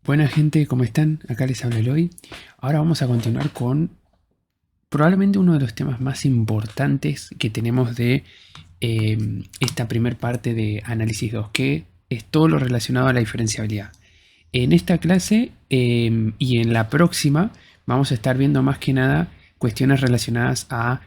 Buena gente, ¿cómo están? Acá les habla Eloy. Ahora vamos a continuar con probablemente uno de los temas más importantes que tenemos de esta primer parte de Análisis 2, que es todo lo relacionado a la diferenciabilidad. En esta clase y en la próxima vamos a estar viendo más que nada cuestiones relacionadas a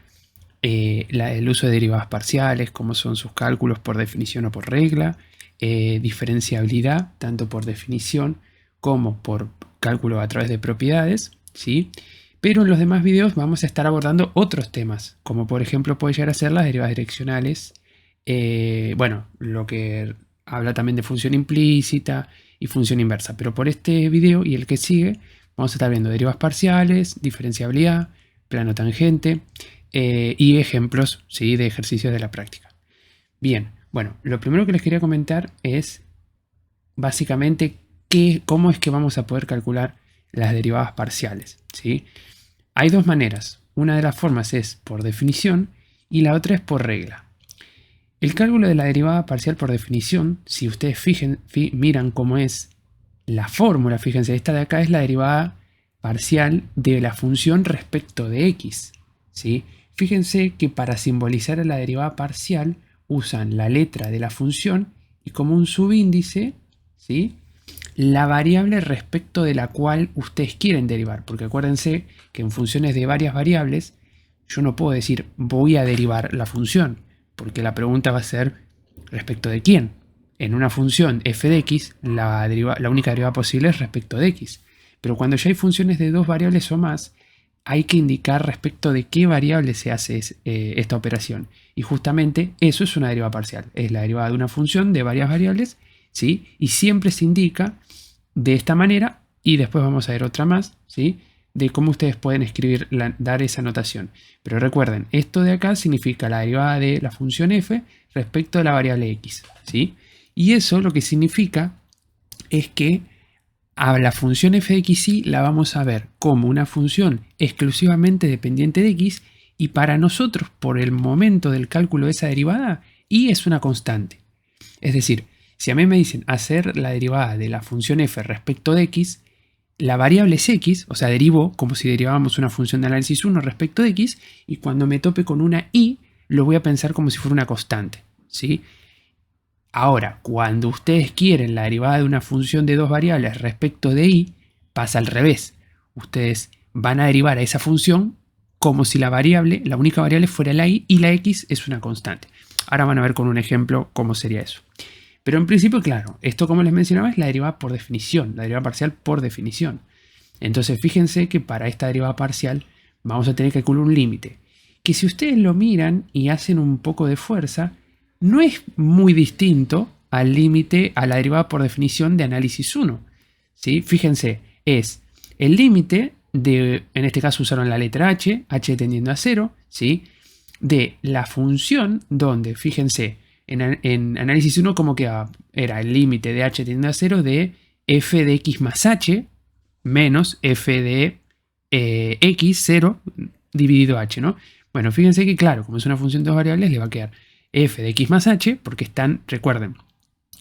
el uso de derivadas parciales, cómo son sus cálculos por definición o por regla, diferenciabilidad, tanto por definición como por cálculo a través de propiedades, ¿sí? Pero en los demás videos vamos a estar abordando otros temas, como por ejemplo puede llegar a ser las derivadas direccionales, bueno, lo que habla también de función implícita y función inversa. Pero por este video y el que sigue vamos a estar viendo derivadas parciales, diferenciabilidad, plano tangente y ejemplos, ¿sí?, de ejercicios de la práctica. Bien, bueno, lo primero que les quería comentar es básicamente cómo es que vamos a poder calcular las derivadas parciales, ¿sí? Hay dos maneras. Una de las formas es por definición y la otra es por regla. El cálculo de la derivada parcial por definición, si ustedes miran cómo es la fórmula, fíjense, esta de acá es la derivada parcial de la función respecto de x, ¿sí? Fíjense que para simbolizar a la derivada parcial usan la letra de la función y como un subíndice, ¿sí?, la variable respecto de la cual ustedes quieren derivar, porque acuérdense que en funciones de varias variables yo no puedo decir voy a derivar la función, porque la pregunta va a ser respecto de quién. En una función f de x la única derivada posible es respecto de x, pero cuando ya hay funciones de dos variables o más hay que indicar respecto de qué variable se hace esta operación, y justamente eso es una derivada parcial, es la derivada de una función de varias variables, ¿sí? Y siempre se indica de esta manera, y después vamos a ver otra más, ¿sí?, de cómo ustedes pueden escribir, dar esa notación. Pero recuerden, esto de acá significa la derivada de la función f respecto de la variable x, ¿sí? Y eso lo que significa es que a la función f de x la vamos a ver como una función exclusivamente dependiente de x, y para nosotros, por el momento del cálculo de esa derivada, y es una constante. Es decir, si a mí me dicen hacer la derivada de la función f respecto de x, la variable es x, o sea, derivo como si deriváramos una función de análisis 1 respecto de x, y cuando me tope con una y, lo voy a pensar como si fuera una constante, ¿sí? Ahora, cuando ustedes quieren la derivada de una función de dos variables respecto de y, pasa al revés. Ustedes van a derivar a esa función como si la única variable fuera la y la x es una constante. Ahora van a ver con un ejemplo cómo sería eso. Pero en principio, claro, esto, como les mencionaba, es la derivada por definición, la derivada parcial por definición. Entonces, fíjense que para esta derivada parcial vamos a tener que calcular un límite, que si ustedes lo miran y hacen un poco de fuerza, no es muy distinto al límite, a la derivada por definición de análisis 1. ¿Sí? Fíjense, es el límite de, en este caso usaron la letra h tendiendo a 0, ¿sí?, de la función donde, fíjense, en análisis 1 como quedaba, era el límite de h tendiendo a 0 de f de x más h menos f de x 0 dividido h, ¿no? Bueno, fíjense que claro, como es una función de dos variables, le va a quedar f de x más h, porque están, recuerden,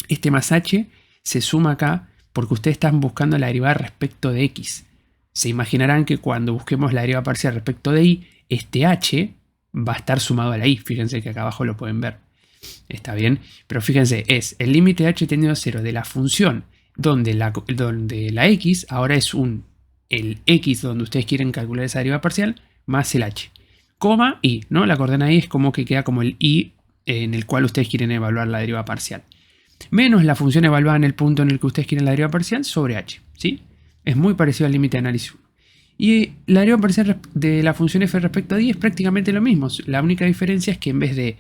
este más h se suma acá porque ustedes están buscando la derivada respecto de x. Se imaginarán que cuando busquemos la derivada parcial respecto de y, este h va a estar sumado a la y. Fíjense que acá abajo lo pueden ver. Está bien, pero fíjense, es el límite de h tendiendo a 0 de la función donde la x ahora es el x donde ustedes quieren calcular esa derivada parcial más el h, coma y, ¿no? La coordenada y es como que queda como el y en el cual ustedes quieren evaluar la derivada parcial, menos la función evaluada en el punto en el que ustedes quieren la derivada parcial sobre h, ¿sí? Es muy parecido al límite de análisis 1. Y la derivada parcial de la función f respecto a y es prácticamente lo mismo. La única diferencia es que en vez de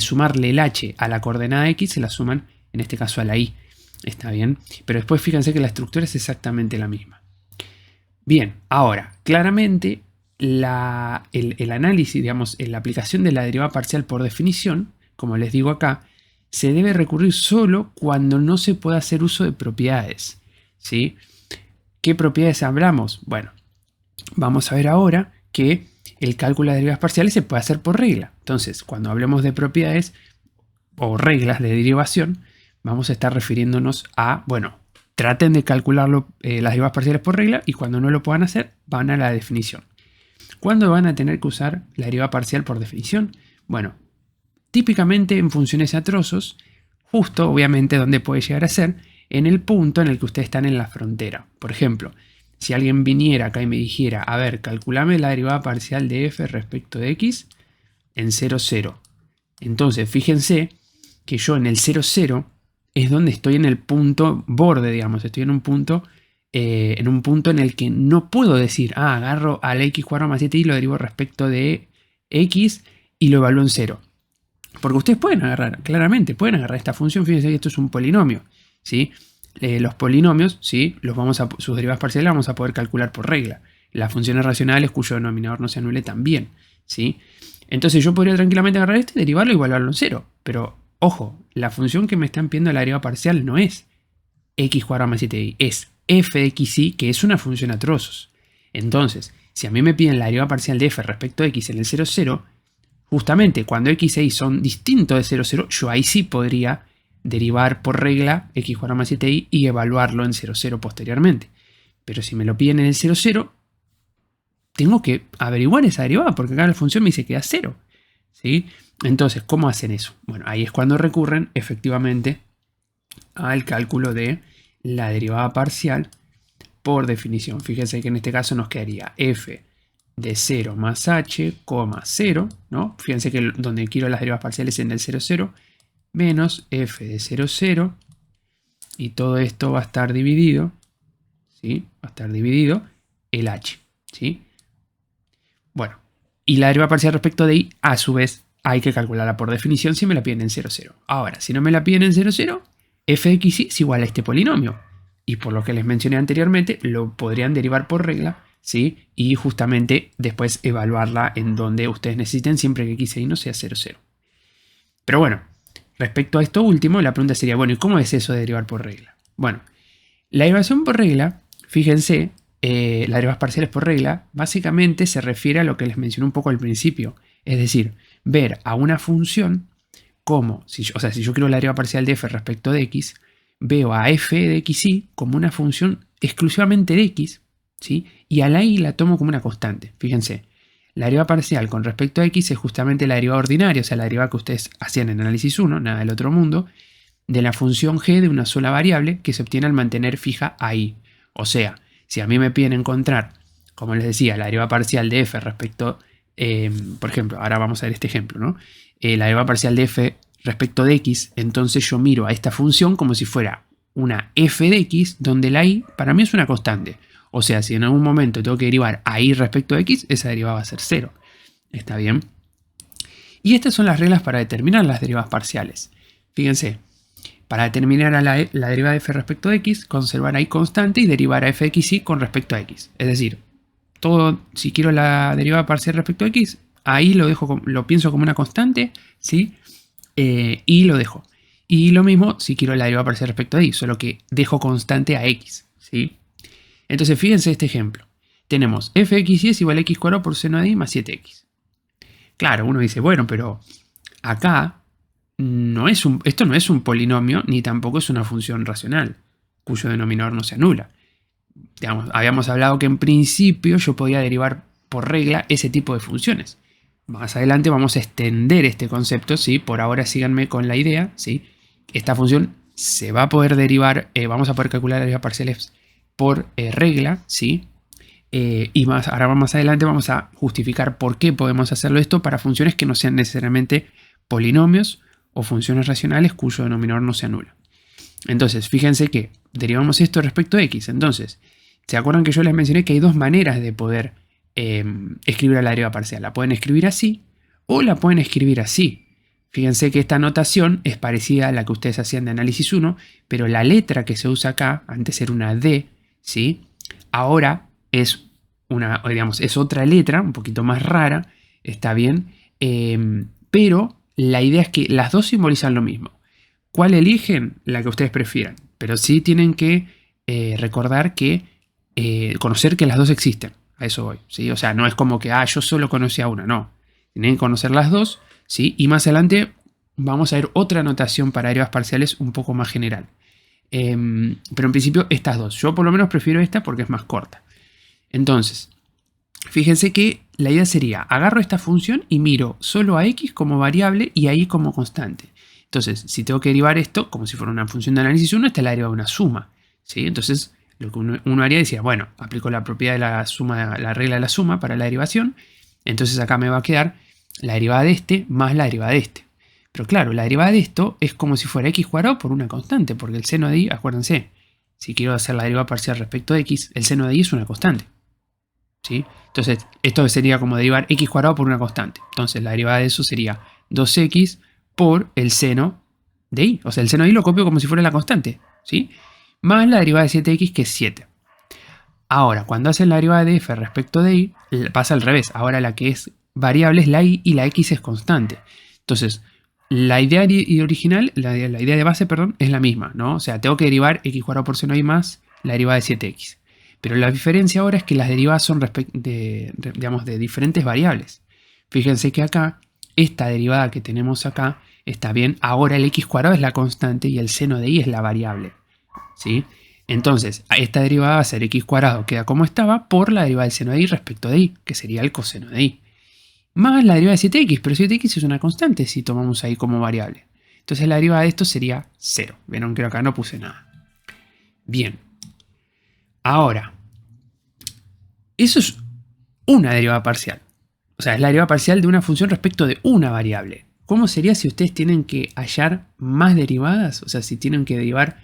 sumarle el h a la coordenada x, se la suman, en este caso, a la y. Está bien, pero después fíjense que la estructura es exactamente la misma. Bien, ahora, claramente el análisis, digamos, la aplicación de la derivada parcial por definición, como les digo acá, se debe recurrir solo cuando no se pueda hacer uso de propiedades, ¿sí? ¿Qué propiedades hablamos? Bueno, vamos a ver ahora que el cálculo de derivadas parciales se puede hacer por regla. Entonces, cuando hablemos de propiedades o reglas de derivación, vamos a estar refiriéndonos a, bueno, traten de calcularlo, las derivas parciales por regla, y cuando no lo puedan hacer, van a la definición. ¿Cuándo van a tener que usar la derivada parcial por definición? Bueno, típicamente en funciones a trozos, justo obviamente donde puede llegar a ser, en el punto en el que ustedes están en la frontera. Por ejemplo, si alguien viniera acá y me dijera, a ver, calculame la derivada parcial de f respecto de x en 0, 0. Entonces, fíjense que yo en el 0, 0 es donde estoy en el punto borde, digamos. Estoy en un punto en el que no puedo decir, agarro al x cuadrado más 7y lo derivo respecto de x y lo evalúo en 0. Porque ustedes pueden agarrar, claramente, pueden agarrar esta función. Fíjense que esto es un polinomio, ¿sí? Los polinomios, ¿sí? Sus derivadas parciales las vamos a poder calcular por regla. Las funciones racionales cuyo denominador no se anule también, ¿sí? Entonces yo podría tranquilamente agarrar este, derivarlo y evaluarlo en 0. Pero, ojo, la función que me están pidiendo la derivada parcial no es x cuadrado más 7y, es f de xy, que es una función a trozos. Entonces, si a mí me piden la derivada parcial de f respecto de x en el 0, 0, justamente cuando x e y son distintos de 0, 0, yo ahí sí podría derivar por regla x cuadrado más 7y y evaluarlo en 0, 0 posteriormente. Pero si me lo piden en el 0, 0, tengo que averiguar esa derivada, porque acá la función me dice que da 0, ¿sí? Entonces, ¿cómo hacen eso? Bueno, ahí es cuando recurren efectivamente al cálculo de la derivada parcial por definición. Fíjense que en este caso nos quedaría f de 0 más h, 0, ¿no? Fíjense que donde quiero las derivas parciales en el 0, 0, menos f de 0, 0, y todo esto va a estar dividido, ¿sí? Va a estar dividido el h, ¿sí? Bueno, y la derivada parcial respecto de y, a su vez, hay que calcularla por definición si me la piden en 0, 0. Ahora, si no me la piden en 0, 0, f de x es igual a este polinomio. Y por lo que les mencioné anteriormente, lo podrían derivar por regla, ¿sí? Y justamente después evaluarla en donde ustedes necesiten, siempre que x e y no sea 0, 0. Pero bueno, respecto a esto último, la pregunta sería, bueno, ¿y cómo es eso de derivar por regla? Bueno, la derivación por regla, fíjense, las derivas parciales por regla, básicamente se refiere a lo que les mencioné un poco al principio. Es decir, ver a una función como, si yo quiero la derivada parcial de f respecto de x, veo a f de xy como una función exclusivamente de x, ¿sí? Y a la y la tomo como una constante. Fíjense, la derivada parcial con respecto a x es justamente la derivada ordinaria, o sea, la derivada que ustedes hacían en análisis 1, nada del otro mundo, de la función g de una sola variable que se obtiene al mantener fija a y. O sea, si a mí me piden encontrar, como les decía, la derivada parcial de f respecto, por ejemplo, ahora vamos a ver este ejemplo, ¿no? La derivada parcial de f respecto de x, entonces yo miro a esta función como si fuera una f de x, donde la y para mí es una constante. O sea, si en algún momento tengo que derivar a y respecto de x, esa derivada va a ser 0. ¿Está bien? Y estas son las reglas para determinar las derivadas parciales. Fíjense, para determinar la derivada de f respecto de x, conservar a y constante y derivar a f de xy con respecto a x. Es decir, si quiero la derivada parcial respecto a x, ahí lo pienso como una constante, ¿sí? Y lo dejo. Y lo mismo si quiero la derivada parcial respecto a y, solo que dejo constante a x, ¿sí? Entonces fíjense este ejemplo. Tenemos f de xy es igual a x cuadrado por seno de y más 7x. Claro, uno dice, bueno, pero acá esto no es un polinomio ni tampoco es una función racional, cuyo denominador no se anula. Digamos, habíamos hablado que en principio yo podía derivar por regla ese tipo de funciones. Más adelante vamos a extender este concepto, ¿sí? Por ahora síganme con la idea, ¿sí? Esta función se va a poder derivar, vamos a poder calcular las derivas parciales por regla, ¿sí? Y ahora más adelante vamos a justificar por qué podemos hacerlo esto para funciones que no sean necesariamente polinomios o funciones racionales cuyo denominador no se anula. Entonces, fíjense que derivamos esto respecto a x. Entonces, ¿se acuerdan que yo les mencioné que hay dos maneras de poder escribir a la derivada parcial? La pueden escribir así o la pueden escribir así. Fíjense que esta notación es parecida a la que ustedes hacían de análisis 1, pero la letra que se usa acá, antes era una D, ¿sí? Ahora es otra letra, un poquito más rara, está bien, pero la idea es que las dos simbolizan lo mismo. ¿Cuál eligen? La que ustedes prefieran, pero sí tienen que recordar que conocer que las dos existen, a eso voy, ¿sí? O sea, no es como que yo solo conocí a una, no, tienen que conocer las dos, ¿sí? Y más adelante vamos a ver otra notación para derivas parciales un poco más general. Pero en principio estas dos. Yo por lo menos prefiero esta porque es más corta. Entonces, fíjense que la idea sería, agarro esta función y miro solo a x como variable y a y como constante. Entonces, si tengo que derivar esto, como si fuera una función de análisis 1, esta es la derivada de una suma, ¿sí? Entonces, lo que uno haría es decir, bueno, aplico la propiedad de la suma, la regla de la suma para la derivación. Entonces acá me va a quedar la derivada de este más la derivada de este. Pero claro, la derivada de esto es como si fuera x cuadrado por una constante, porque el seno de y, acuérdense, si quiero hacer la derivada parcial respecto de x, el seno de y es una constante, ¿sí? Entonces, esto sería como derivar x cuadrado por una constante. Entonces, la derivada de eso sería 2x por el seno de y. O sea, el seno de y lo copio como si fuera la constante, ¿sí? Más la derivada de 7x, que es 7. Ahora, cuando hacen la derivada de f respecto de y, pasa al revés. Ahora la que es variable es la y la x es constante. Entonces, la idea original, la idea de base, perdón, es la misma, ¿no? O sea, tengo que derivar x cuadrado por seno de y más la derivada de 7x. Pero la diferencia ahora es que las derivadas son digamos, de diferentes variables. Fíjense que acá, esta derivada que tenemos acá, está bien. Ahora el x cuadrado es la constante y el seno de y es la variable, ¿sí? Entonces, esta derivada va a ser x cuadrado, queda como estaba, por la derivada del seno de y respecto de y, que sería el coseno de y. Más la derivada de 7x, pero 7x es una constante si tomamos ahí como variable. Entonces la derivada de esto sería 0. Vieron que acá no puse nada. Bien. Ahora, eso es una derivada parcial. O sea, es la derivada parcial de una función respecto de una variable. ¿Cómo sería si ustedes tienen que hallar más derivadas? O sea, si tienen que derivar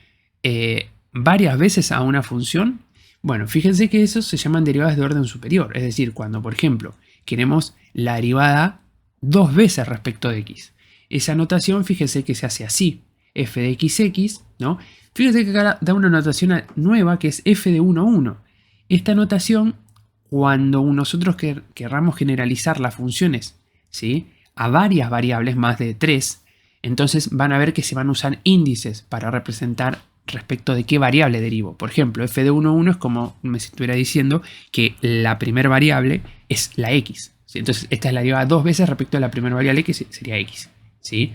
varias veces a una función. Bueno, fíjense que esos se llaman derivadas de orden superior. Es decir, cuando, por ejemplo, queremos la derivada dos veces respecto de x. Esa notación, fíjense que se hace así. F de xx, ¿no? Fíjense que acá da una notación nueva que es f de 1, 1. Esta notación, cuando nosotros querramos generalizar las funciones, ¿sí?, a varias variables, más de 3, entonces van a ver que se van a usar índices para representar respecto de qué variable derivo. Por ejemplo, f de 1, 1 es como me estuviera diciendo que la primera variable es la x, ¿sí? Entonces esta es la derivada dos veces respecto a la primera variable, que sería x, ¿sí?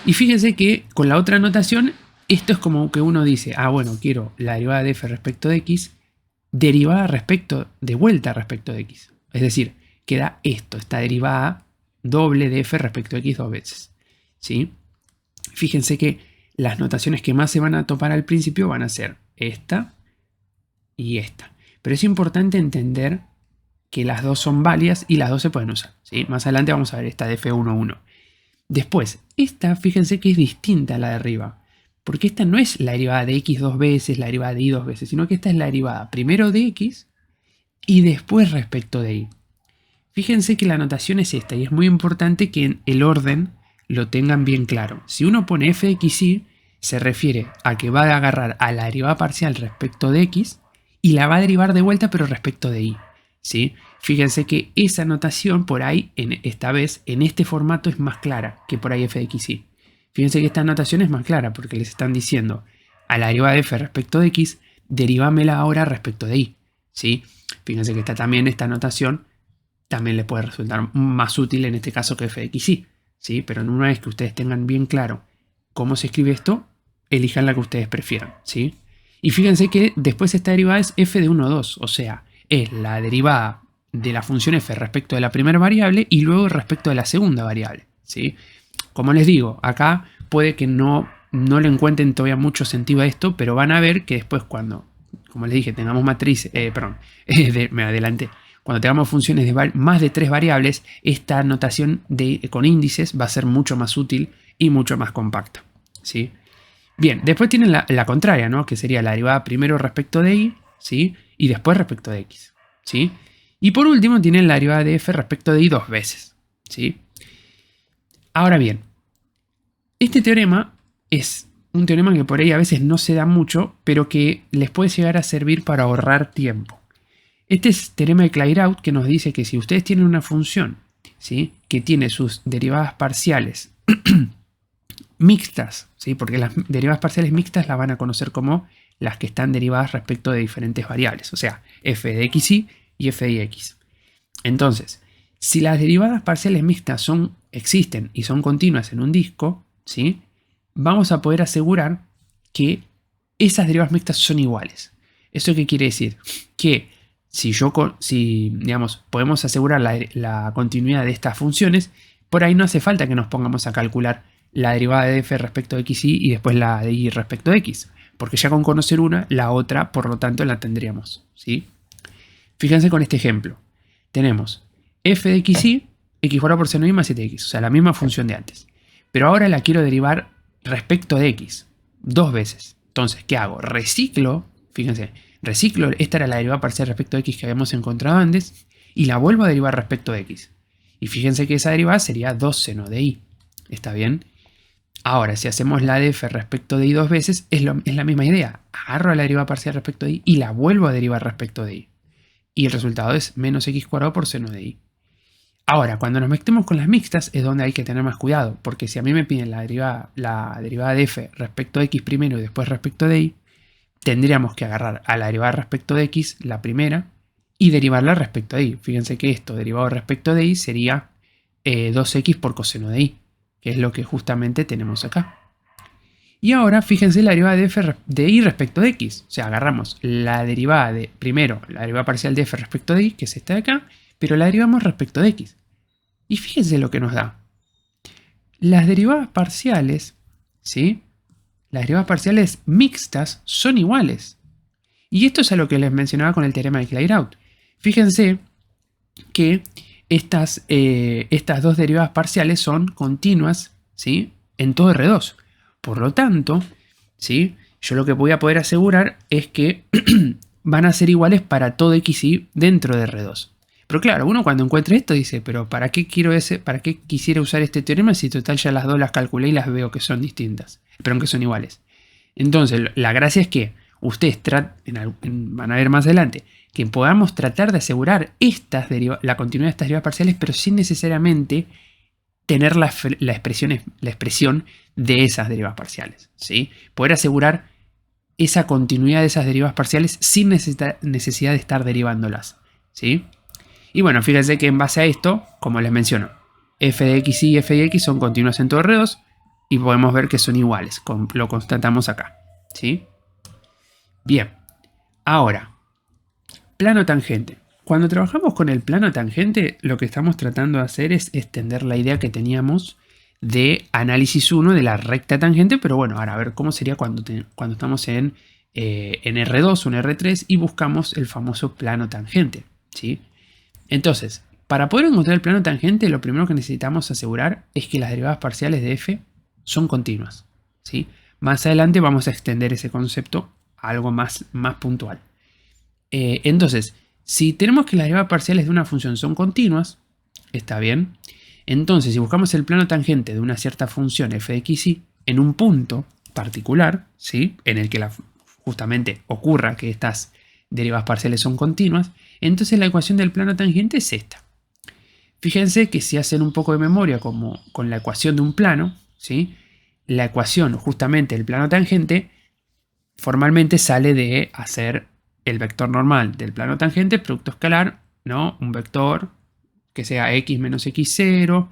Y fíjense que con la otra notación, esto es como que uno dice, ah, bueno, quiero la derivada de f respecto de x derivada de vuelta respecto de x. Es decir, queda esto, esta derivada doble de f respecto de x dos veces, ¿sí? Fíjense que las notaciones que más se van a topar al principio van a ser esta y esta. Pero es importante entender que las dos son válidas y las dos se pueden usar, ¿sí? Más adelante vamos a ver esta de f11. Después, esta, fíjense que es distinta a la de arriba. Porque esta no es la derivada de x dos veces, la derivada de y dos veces, sino que esta es la derivada primero de x y después respecto de y. Fíjense que la notación es esta y es muy importante que el orden lo tengan bien claro. Si uno pone f de x y, se refiere a que va a agarrar a la derivada parcial respecto de x y la va a derivar de vuelta pero respecto de y, ¿sí? Fíjense que esa notación por ahí, esta vez, en este formato es más clara que por ahí f de x y. Fíjense que esta notación es más clara porque les están diciendo a la derivada de f respecto de x, derivámela ahora respecto de y, ¿sí? Fíjense que esta notación también les puede resultar más útil en este caso que f de x y, ¿sí? Pero una vez que ustedes tengan bien claro cómo se escribe esto, elijan la que ustedes prefieran, ¿sí? Y fíjense que después esta derivada es f de 1, 2, o sea, es la derivada de la función f respecto de la primera variable y luego respecto de la segunda variable, ¿sí? Como les digo, acá puede que no le encuentren todavía mucho sentido a esto, pero van a ver que después cuando, como les dije, tengamos matriz, me adelanté. Cuando tengamos funciones de más de 3 variables, esta notación con índices va a ser mucho más útil y mucho más compacta, ¿sí? Bien, después tienen la contraria, ¿no? Que sería la derivada primero respecto de y, ¿sí? Y después respecto de x, ¿sí? Y por último tienen la derivada de f respecto de y dos veces, ¿sí? Ahora bien, este teorema es un teorema que por ahí a veces no se da mucho, pero que les puede llegar a servir para ahorrar tiempo. Este es el teorema de Clairaut, que nos dice que si ustedes tienen una función, ¿sí?, que tiene sus derivadas parciales mixtas, ¿sí?, porque las derivadas parciales mixtas las van a conocer como las que están derivadas respecto de diferentes variables, o sea, f de xy y f de x. Entonces, si las derivadas parciales mixtas existen y son continuas en un disco, ¿sí?, vamos a poder asegurar que esas derivadas mixtas son iguales. ¿Eso qué quiere decir? Que si digamos, podemos asegurar la continuidad de estas funciones, por ahí no hace falta que nos pongamos a calcular la derivada de f respecto de xy y después la de y respecto de x, porque ya con conocer una, la otra, por lo tanto, la tendríamos, ¿sí? Fíjense con este ejemplo. Tenemos f de xy, x cuadrado por seno y más 7x, o sea, la misma función de antes. Pero ahora la quiero derivar respecto de x, dos veces. Entonces, ¿qué hago? Reciclo, fíjense, esta era la derivada parcial respecto de x que habíamos encontrado antes, y la vuelvo a derivar respecto de x. Y fíjense que esa derivada sería 2 seno de y. ¿Está bien? Ahora, si hacemos la de f respecto de y dos veces, es la misma idea. Agarro la derivada parcial respecto de y y la vuelvo a derivar respecto de y. Y el resultado es menos x cuadrado por seno de y. Ahora, cuando nos metemos con las mixtas es donde hay que tener más cuidado, porque si a mí me piden la derivada de f respecto de x primero y después respecto de y, tendríamos que agarrar a la derivada respecto de x, la primera, y derivarla respecto de y. Fíjense que esto derivado respecto de y sería 2x por coseno de y, que es lo que justamente tenemos acá. Y ahora fíjense la derivada de f de y respecto de x. O sea, agarramos la derivada de, primero, la derivada parcial de f respecto de y, que es esta de acá, pero la derivamos respecto de x. Y fíjense lo que nos da. Las derivadas parciales, ¿sí? Las derivadas parciales mixtas son iguales. Y esto es a lo que les mencionaba con el teorema de Clairaut. Fíjense que estas dos derivadas parciales son continuas, ¿sí? En todo R2. Por lo tanto, ¿sí? Yo lo que voy a poder asegurar es que van a ser iguales para todo xy dentro de R2. Pero claro, uno cuando encuentra esto dice, pero ¿para qué quisiera usar este teorema si total ya las dos las calculé y las veo que son distintas? Pero que son iguales. Entonces, la gracia es que ustedes van a ver más adelante que podamos tratar de asegurar la continuidad de estas derivadas parciales, pero sin necesariamente tener la expresión de esas derivadas parciales, ¿sí? Poder asegurar esa continuidad de esas derivadas parciales sin necesidad de estar derivándolas, ¿sí? Y bueno, fíjense que en base a esto, como les menciono, f de x y f de x son continuas en todo R2 y podemos ver que son iguales, lo constatamos acá, ¿sí? Bien, ahora, plano tangente. Cuando trabajamos con el plano tangente, lo que estamos tratando de hacer es extender la idea que teníamos de análisis 1 de la recta tangente, pero bueno, ahora a ver cómo sería cuando estamos en R2 o en R3 y buscamos el famoso plano tangente, ¿sí? Entonces, para poder encontrar el plano tangente, lo primero que necesitamos asegurar es que las derivadas parciales de f son continuas, ¿sí? Más adelante vamos a extender ese concepto a algo más puntual. Entonces, si tenemos que las derivadas parciales de una función son continuas, está bien. Entonces, si buscamos el plano tangente de una cierta función f de xy en un punto particular, ¿sí? En el que justamente ocurra que estas derivadas parciales son continuas, entonces la ecuación del plano tangente es esta. Fíjense que si hacen un poco de memoria como con la ecuación de un plano, ¿sí? La ecuación justamente del plano tangente formalmente sale de hacer el vector normal del plano tangente, producto escalar, ¿no? Un vector que sea x menos x0,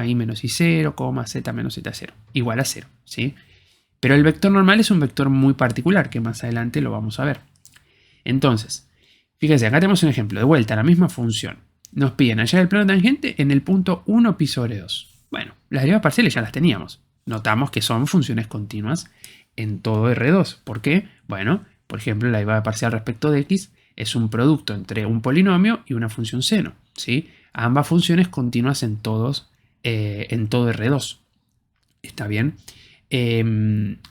y menos y0, z menos z0, igual a 0, ¿sí? Pero el vector normal es un vector muy particular que más adelante lo vamos a ver. Entonces, fíjense, acá tenemos un ejemplo. De vuelta, la misma función. Nos piden hallar el plano tangente en el punto 1 pi sobre 2. Bueno, las derivadas parciales ya las teníamos. Notamos que son funciones continuas en todo R2. ¿Por qué? Bueno, por ejemplo, la derivada parcial respecto de x es un producto entre un polinomio y una función seno, ¿sí? Ambas funciones continuas en todo R2. ¿Está bien?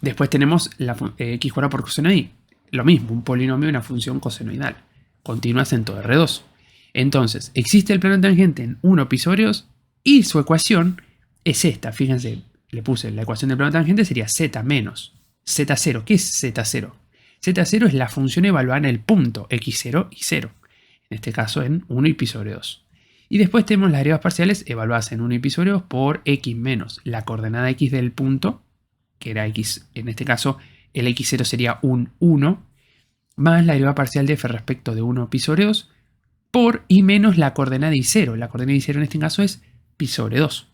Después tenemos la x cuadrado por coseno de y. Lo mismo, un polinomio y una función cosenoidal. Continuas en todo R2. Entonces, existe el plano tangente en 1 pi sobre 2 y su ecuación es esta. Fíjense, le puse la ecuación del plano tangente sería z menos z0. ¿Qué es z0? Z0 es la función evaluada en el punto x0 y 0. En este caso en 1 y pi sobre 2. Y después tenemos las derivas parciales evaluadas en 1 y pi sobre 2 por x menos la coordenada x del punto, que era x, en este caso el x0 sería un 1, más la derivada parcial de f respecto de 1 pi sobre 2 por y menos la coordenada y 0. La coordenada y 0 en este caso es pi sobre 2.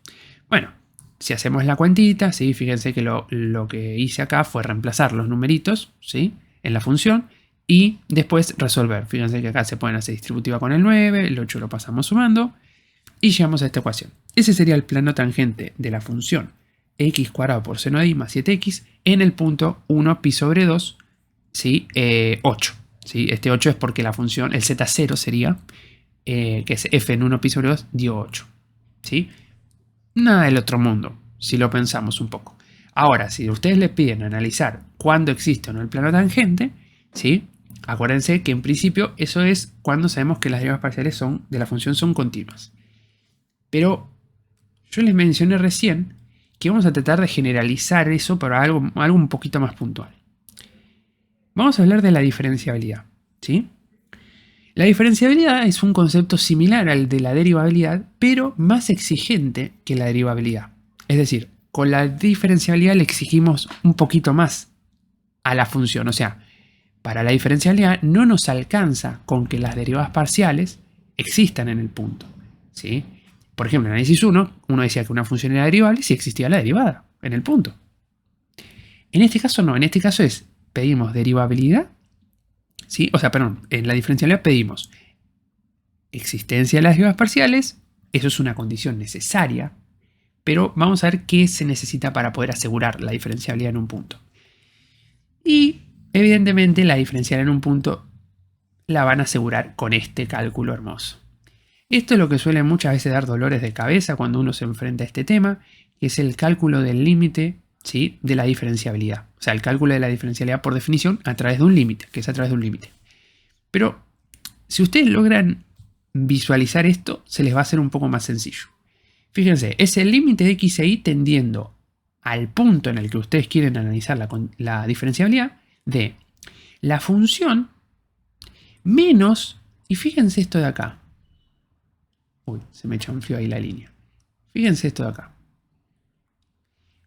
Bueno, si hacemos la cuentita, ¿sí? Fíjense que lo que hice acá fue reemplazar los numeritos, ¿sí? En la función y después resolver. Fíjense que acá se pueden hacer distributiva con el 9, el 8 lo pasamos sumando y llegamos a esta ecuación. Ese sería el plano tangente de la función x cuadrado por seno de i más 7x en el punto 1 pi sobre 2, ¿sí? 8. ¿Sí? Este 8 es porque la función, el z0 sería, que es f en 1 pi sobre 2, dio 8. ¿Sí? Nada del otro mundo, si lo pensamos un poco. Ahora, si ustedes les piden analizar cuándo existe o no el plano tangente, ¿sí? Acuérdense que en principio eso es cuando sabemos que las derivas parciales de la función son continuas. Pero yo les mencioné recién que vamos a tratar de generalizar eso para algo un poquito más puntual. Vamos a hablar de la diferenciabilidad, ¿sí? La diferenciabilidad es un concepto similar al de la derivabilidad, pero más exigente que la derivabilidad. Es decir, con la diferenciabilidad le exigimos un poquito más a la función. O sea, para la diferenciabilidad no nos alcanza con que las derivadas parciales existan en el punto, ¿sí? Por ejemplo, en análisis 1, uno decía que una función era derivable si existía la derivada en el punto. En este caso no, en este caso pedimos derivabilidad, ¿sí? O sea, perdón, en la diferencialidad pedimos existencia de las derivas parciales, eso es una condición necesaria, pero vamos a ver qué se necesita para poder asegurar la diferenciabilidad en un punto. Y evidentemente la diferencialidad en un punto la van a asegurar con este cálculo hermoso. Esto es lo que suele muchas veces dar dolores de cabeza cuando uno se enfrenta a este tema, que es el cálculo del límite, ¿sí? De la diferenciabilidad. O sea, el cálculo de la diferenciabilidad por definición a través de un límite, que es a través de un límite. Pero si ustedes logran visualizar esto, se les va a hacer un poco más sencillo. Fíjense, es el límite de x e y tendiendo al punto en el que ustedes quieren analizar la diferenciabilidad de la función menos, y fíjense esto de acá. Uy, se me chanfleó ahí la línea. Fíjense esto de acá.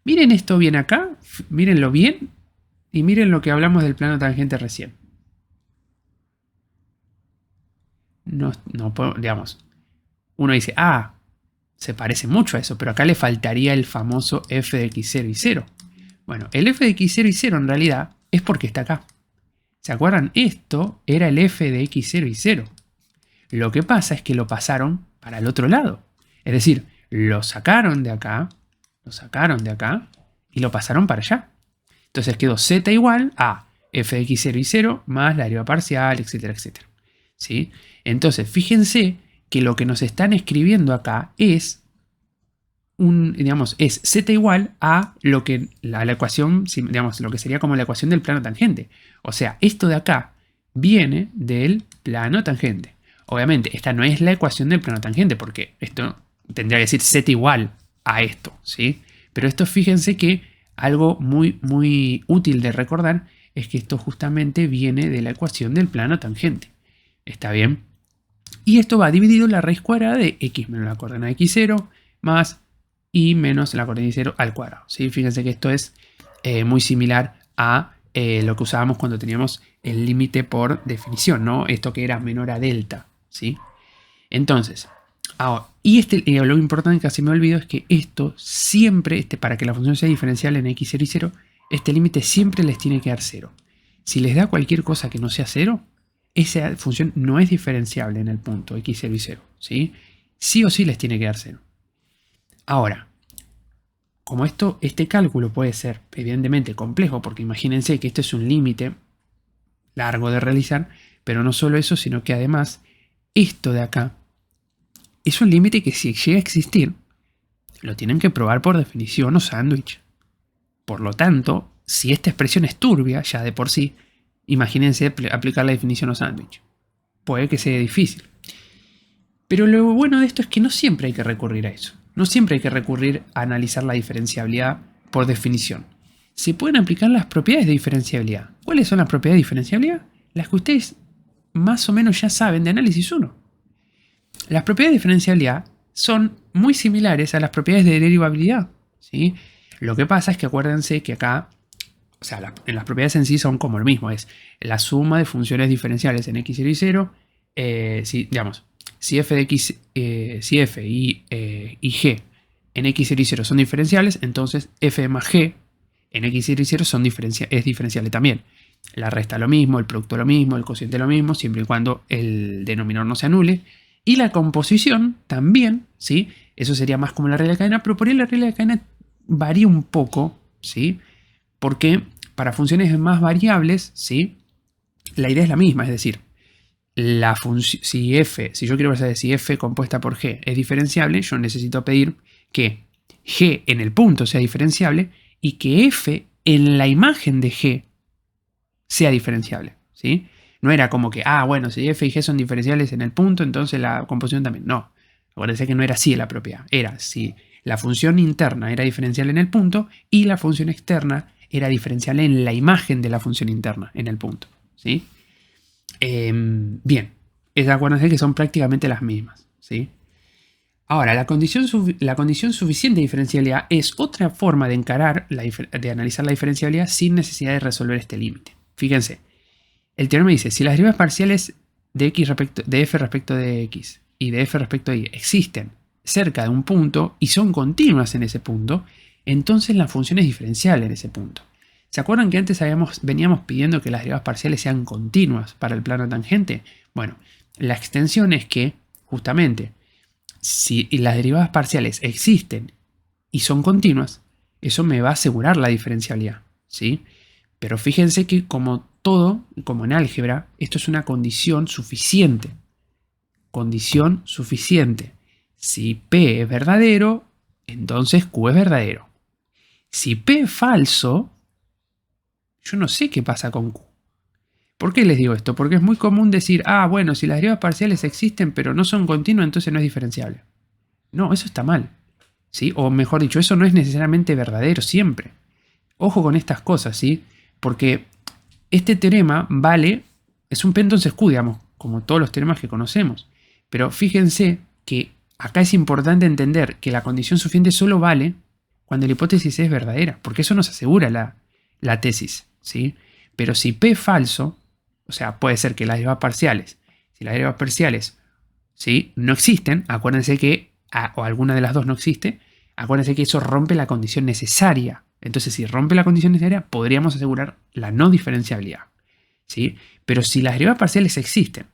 Miren esto bien acá, mírenlo bien, y miren lo que hablamos del plano tangente recién. No digamos, uno dice, se parece mucho a eso, pero acá le faltaría el famoso f de x0 y 0. Bueno, el f de x0 y 0 en realidad es porque está acá. ¿Se acuerdan? Esto era el f de x0 y 0. Lo que pasa es que lo pasaron para el otro lado. Es decir, lo sacaron de acá y lo pasaron para allá. Entonces quedó z igual a f de x0 y 0 más la deriva parcial, etcétera, etcétera. ¿Sí? Entonces, fíjense que lo que nos están escribiendo acá es es z igual a lo que la ecuación, digamos, lo que sería como la ecuación del plano tangente. O sea, esto de acá viene del plano tangente. Obviamente, esta no es la ecuación del plano tangente, porque esto tendría que decir z igual a esto, ¿sí? Pero esto, fíjense que algo muy, muy útil de recordar es que esto justamente viene de la ecuación del plano tangente. ¿Está bien? Y esto va dividido en la raíz cuadrada de x menos la coordenada x0 más y menos la coordenada y 0 al cuadrado, ¿sí? Fíjense que esto es muy similar a lo que usábamos cuando teníamos el límite por definición, ¿no? Esto que era menor a delta, ¿sí? Entonces, lo importante que casi me olvido es que esto siempre, para que la función sea diferencial en x0 y 0, este límite siempre les tiene que dar 0. Si les da cualquier cosa que no sea 0, esa función no es diferenciable en el punto x0 y 0, ¿sí? Sí o sí les tiene que dar 0. Ahora, como este cálculo puede ser evidentemente complejo, porque imagínense que este es un límite largo de realizar, pero no solo eso, sino que además esto de acá es un límite que si llega a existir, lo tienen que probar por definición o sándwich. Por lo tanto, si esta expresión es turbia ya de por sí, imagínense aplicar la definición o sándwich. Puede que sea difícil. Pero lo bueno de esto es que no siempre hay que recurrir a eso. No siempre hay que recurrir a analizar la diferenciabilidad por definición. Se pueden aplicar las propiedades de diferenciabilidad. ¿Cuáles son las propiedades de diferenciabilidad? Las que ustedes más o menos ya saben de análisis 1. Las propiedades de diferenciabilidad son muy similares a las propiedades de derivabilidad, ¿sí? Lo que pasa es que acuérdense que acá, o sea, en las propiedades en sí son como lo mismo, es la suma de funciones diferenciales en x0 y 0, si f de x, si f y g en x0 y 0 son diferenciables, entonces f más g en x0 y 0 es diferenciable también. La resta lo mismo, el producto lo mismo, el cociente lo mismo, siempre y cuando el denominador no se anule. Y la composición también, ¿sí? Eso sería más como la regla de cadena, pero por ahí la regla de cadena varía un poco, ¿sí? Porque para funciones más variables, ¿sí? La idea es la misma, es decir, si yo quiero saber si f compuesta por g es diferenciable, yo necesito pedir que g en el punto sea diferenciable y que f en la imagen de g sea diferenciable, ¿sí? No era como que, bueno, si f y g son diferenciables en el punto, entonces la composición también. No, acuérdense que no era así la propiedad. Era si la función interna era diferenciable en el punto y la función externa era diferenciable en la imagen de la función interna en el punto, ¿sí? Bien, acuérdense que son prácticamente las mismas, ¿sí? Ahora, la condición suficiente de diferenciabilidad es otra forma de de analizar la diferenciabilidad sin necesidad de resolver este límite. Fíjense, el teorema dice, si las derivas parciales de f respecto de x y de f respecto de y existen cerca de un punto y son continuas en ese punto, entonces la función es diferenciable en ese punto. ¿Se acuerdan que antes veníamos pidiendo que las derivas parciales sean continuas para el plano tangente? Bueno, la extensión es que, justamente, si las derivadas parciales existen y son continuas, eso me va a asegurar la diferenciabilidad, ¿sí? Pero fíjense que como todo, como en álgebra, esto es una condición suficiente. Condición suficiente. Si P es verdadero, entonces Q es verdadero. Si P es falso, yo no sé qué pasa con Q. ¿Por qué les digo esto? Porque es muy común decir, bueno, si las derivas parciales existen pero no son continuas, entonces no es diferenciable. No, eso está mal, ¿sí? O mejor dicho, eso no es necesariamente verdadero siempre. Ojo con estas cosas, ¿sí? Porque este teorema es un Penton's Q, digamos, como todos los teoremas que conocemos. Pero fíjense que acá es importante entender que la condición suficiente solo vale cuando la hipótesis es verdadera, porque eso nos asegura la tesis, ¿sí? Pero si P es falso, o sea, puede ser que las derivas parciales, si las derivas parciales, ¿sí?, no existen, acuérdense que, o alguna de las dos no existe, acuérdense que eso rompe la condición necesaria. Entonces, si rompe la condición necesaria, podríamos asegurar la no diferenciabilidad, ¿sí? Pero si las derivas parciales existen,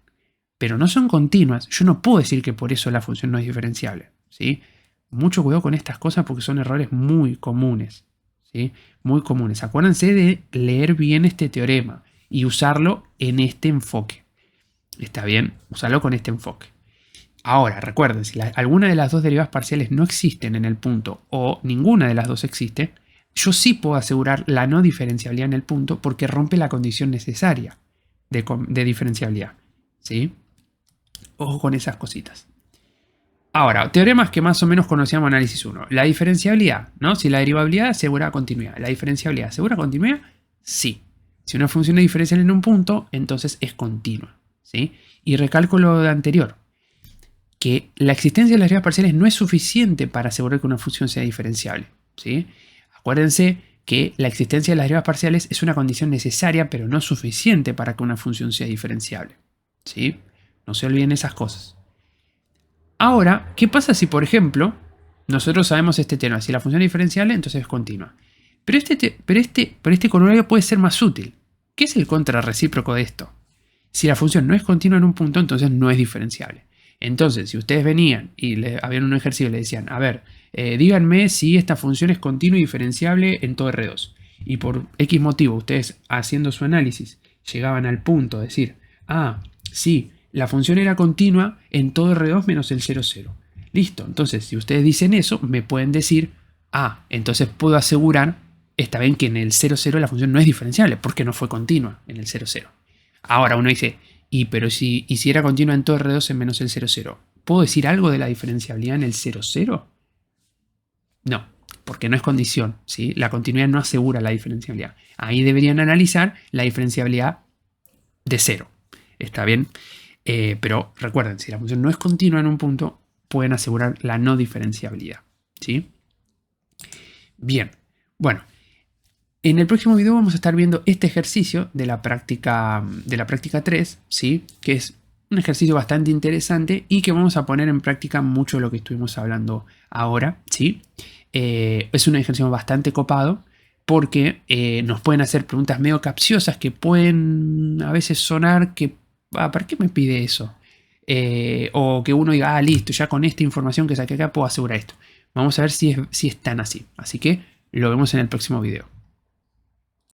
pero no son continuas, yo no puedo decir que por eso la función no es diferenciable, ¿sí? Mucho cuidado con estas cosas porque son errores muy comunes, ¿sí? Muy comunes. Acuérdense de leer bien este teorema y usarlo en este enfoque. ¿Está bien? Usarlo con este enfoque. Ahora, recuerden, si alguna de las dos derivas parciales no existen en el punto o ninguna de las dos existe, yo sí puedo asegurar la no diferenciabilidad en el punto porque rompe la condición necesaria de diferenciabilidad, ¿sí? Ojo con esas cositas. Ahora, teoremas que más o menos conocíamos en análisis 1. La diferenciabilidad, ¿no? Si la derivabilidad asegura continuidad. ¿La diferenciabilidad asegura continuidad? Sí. Si una función es diferencial en un punto, entonces es continua, ¿sí? Y recalco lo de anterior, que la existencia de las derivas parciales no es suficiente para asegurar que una función sea diferenciable, ¿sí? Acuérdense que la existencia de las derivas parciales es una condición necesaria, pero no suficiente para que una función sea diferenciable, ¿sí? No se olviden esas cosas. Ahora, ¿qué pasa si, por ejemplo, nosotros sabemos este teorema? Si la función es diferenciable, entonces es continua. Pero este corolario puede ser más útil. ¿Qué es el contrarrecíproco de esto? Si la función no es continua en un punto, entonces no es diferenciable. Entonces, si ustedes venían y habían un ejercicio y le decían, a ver, díganme si esta función es continua y diferenciable en todo R2. Y por X motivo, ustedes haciendo su análisis llegaban al punto de decir, sí, la función era continua en todo R2 menos el 0, 0. Listo, entonces si ustedes dicen eso, me pueden decir, entonces puedo asegurar, está bien que en el 0, 0 la función no es diferenciable, porque no fue continua en el 0, 0. Ahora uno dice, pero si era continua en todo R2 en menos el 0, 0, ¿puedo decir algo de la diferenciabilidad en el 0, 0? No, porque no es condición, ¿sí? La continuidad no asegura la diferenciabilidad. Ahí deberían analizar la diferenciabilidad de 0. ¿Está bien? Pero recuerden, si la función no es continua en un punto, pueden asegurar la no diferenciabilidad, ¿sí? Bien, bueno, en el próximo video vamos a estar viendo este ejercicio de la práctica 3, ¿sí? Que es un ejercicio bastante interesante y que vamos a poner en práctica mucho de lo que estuvimos hablando ahora, ¿sí? Es un ejercicio bastante copado porque nos pueden hacer preguntas medio capciosas que pueden a veces sonar que, ¿para qué me pide eso? O que uno diga, listo, ya con esta información que saqué acá puedo asegurar esto. Vamos a ver si es tan así. Así que lo vemos en el próximo video.